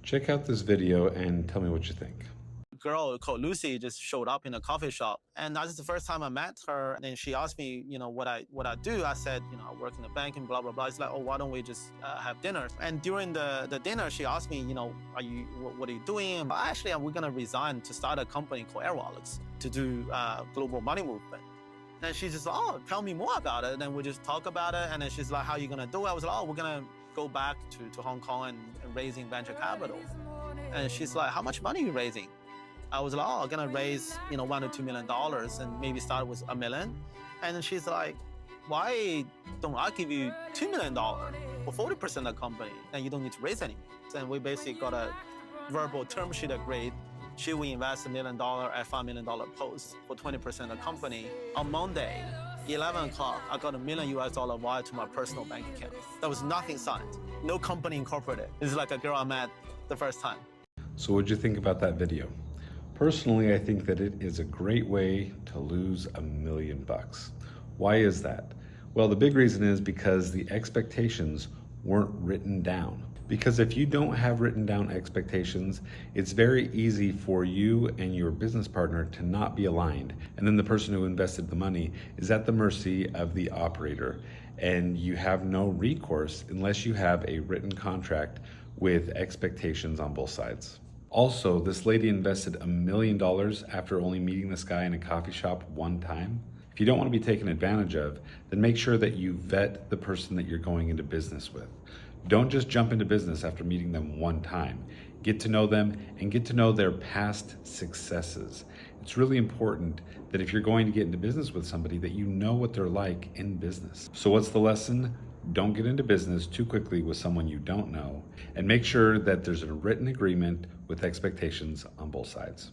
Check out this video and tell me what you think. Girl called Lucy just showed up in a coffee shop, and that is the first time I met her. And then she asked me, what I do. I said, I work in the bank and blah blah blah. It's like, oh, why don't we just have dinner? And during the dinner, she asked me, what are you doing? And actually, we're gonna resign to start a company called Air Wallets to do global money movement. And she's just, oh, tell me more about it. And then we just talk about it. And then she's like, how are you gonna do it? I was like, oh, we're gonna go back to Hong Kong and raising venture capital. And she's like, how much money are you raising? I was like, oh, I'm gonna raise, $1 to $2 million and maybe start with $1 million. And then she's like, why don't I give you $2 million for 40% of the company and you don't need to raise any? And we basically got a verbal term sheet agreed. She will invest $1 million at $5 million post for 20% of the company. On Monday, 11 o'clock, I got $1 million wired to my personal bank account. There was nothing signed, no company incorporated. This is like a girl I met the first time. So what'd you think about that video? Personally, I think that it is a great way to lose $1 million. Why is that? Well, the big reason is because the expectations weren't written down. Because if you don't have written down expectations, it's very easy for you and your business partner to not be aligned. And then the person who invested the money is at the mercy of the operator. And you have no recourse unless you have a written contract with expectations on both sides. Also, this lady invested $1 million after only meeting this guy in a coffee shop one time. If you don't want to be taken advantage of, then make sure that you vet the person that you're going into business with. Don't just jump into business after meeting them one time. Get to know them and get to know their past successes. It's really important that if you're going to get into business with somebody, that you know what they're like in business. So what's the lesson? Don't get into business too quickly with someone you don't know, and make sure that there's a written agreement with expectations on both sides.